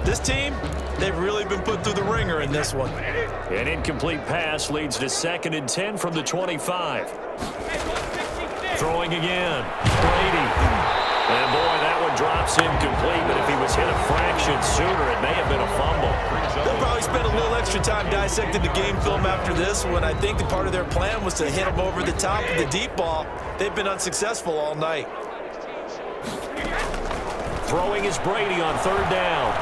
This team, they've really been put through the ringer in this one. An incomplete pass leads to 2nd and 10 from the 25. Throwing again. Brady. And, boy, that one drops incomplete, but if he was hit a fraction sooner, it may have been a fumble. They'll probably spend a little extra time dissecting the game film after this one. I think the part of their plan was to hit him over the top of the deep ball. They've been unsuccessful all night. Throwing is Brady on 3rd down.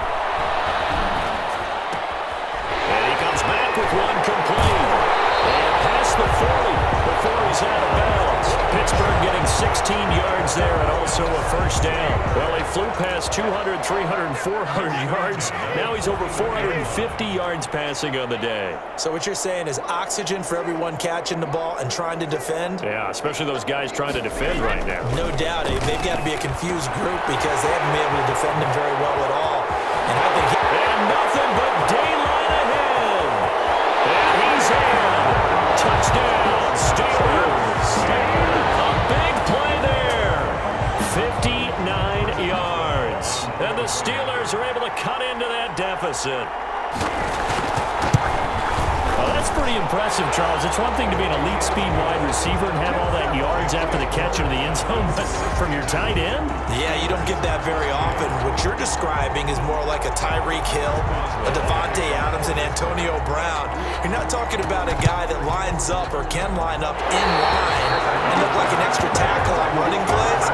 And he comes back with one complete. And past the 40 before he's out of bounds. Pittsburgh getting 16 yards there and also a 1st down. Well, he flew past 200, 300, 400 yards. Now he's over 450 yards passing on the day. So what you're saying is oxygen for everyone catching the ball and trying to defend? Yeah, especially those guys trying to defend right now. No doubt. They've got to be a confused group because they haven't been able to defend him very well at all. And I think and nothing but daylight ahead. And he's in. Touchdown, Steelers. A big play there. 59 yards. And the Steelers are able to cut into that deficit. Well, that's pretty impressive, Charles. It's one thing to be an elite speed wide receiver and have all that yards after the catch into the end zone, but from your tight end? Yeah, you don't get that very often. What you're describing is more like a Tyreek Hill, a Devontae Adams, and Antonio Brown. You're not talking about a guy that lines up or can line up in line and look like an extra tackle on running plays.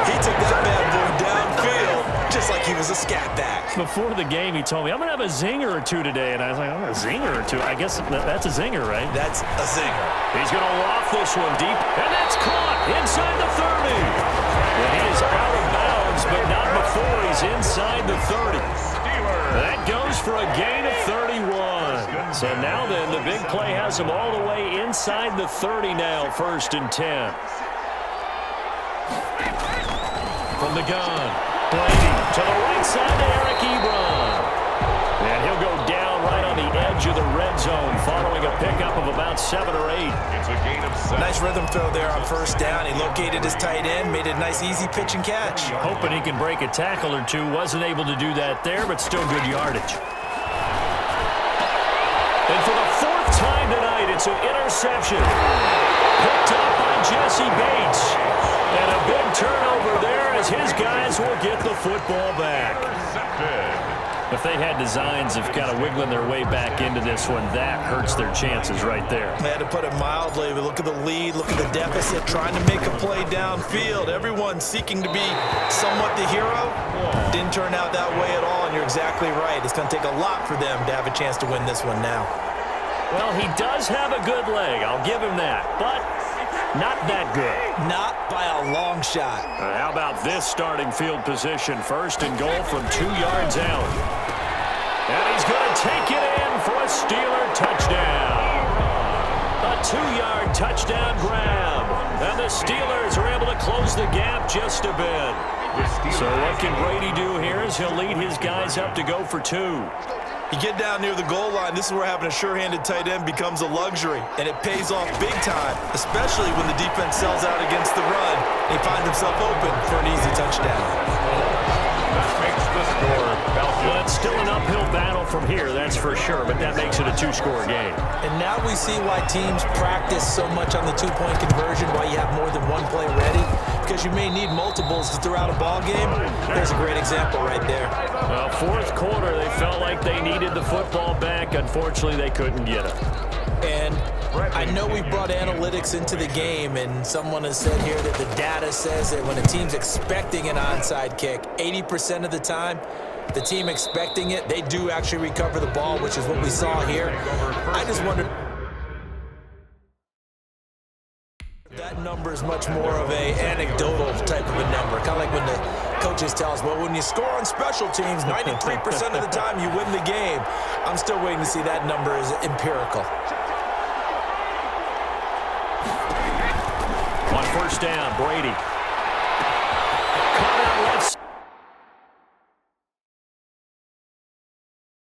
He took that bad boy downfield just like he was a scat back. Before the game, he told me, I'm going to have a zinger or two today. And I was like, a zinger or two? I guess that's a zinger, right? That's a zinger. He's going to loft this one deep, and that's caught inside the 30. And he is out of bounds, but not before he's inside the 30. That goes for a gain of 31. So now then, the big play has him all the way inside the 30 now, 1st and 10. From the gun, Brady to the right side to Eric Ebron. And he'll go down right on the edge of the red zone following a pickup of about 7 or 8. It's a gain of 7. Nice rhythm throw there on 1st down. He located his tight end, made a nice easy pitch and catch. Hoping he can break a tackle or two. Wasn't able to do that there, but still good yardage. And for the 4th time tonight, it's an interception. Picked up by Jesse Bates. And a big turnover there as his guys will get the football back. If they had designs of kind of wiggling their way back into this one, that hurts their chances right there. They had to put it mildly, but look at the lead, look at the deficit, trying to make a play downfield. Everyone seeking to be somewhat the hero. Didn't turn out that way at all, and you're exactly right. It's going to take a lot for them to have a chance to win this one now. Well, he does have a good leg. I'll give him that, but not that good. Not by a long shot. How about this starting field position? 1st and goal from 2 yards out. And he's going to take it in for a Steeler touchdown. A 2-yard touchdown grab. And the Steelers are able to close the gap just a bit. So what can Brady do here is he'll lead his guys up to go for 2. You get down near the goal line, this is where having a sure-handed tight end becomes a luxury, and it pays off big time, especially when the defense sells out against the run, and he finds himself open for an easy touchdown. That makes the score. Well, it's still an uphill battle from here, that's for sure, but that makes it a 2-score game. And now we see why teams practice so much on the 2-point conversion, why you have more than one play ready, because you may need multiples to throw out a ball game. There's a great example right there. Well, 4th quarter, they felt like they needed the football back. Unfortunately, they couldn't get it. And I know we brought analytics into the game, and someone has said here that the data says that when a team's expecting an onside kick, 80% of the time, the team expecting it, they do actually recover the ball, which is what we saw here. I just wonder that number is much more of a anecdotal type of a number, kind of like when the coaches tell us, well, when you score on special teams, 93% of the time you win the game. I'm still waiting to see that number is empirical. On 1st down, Brady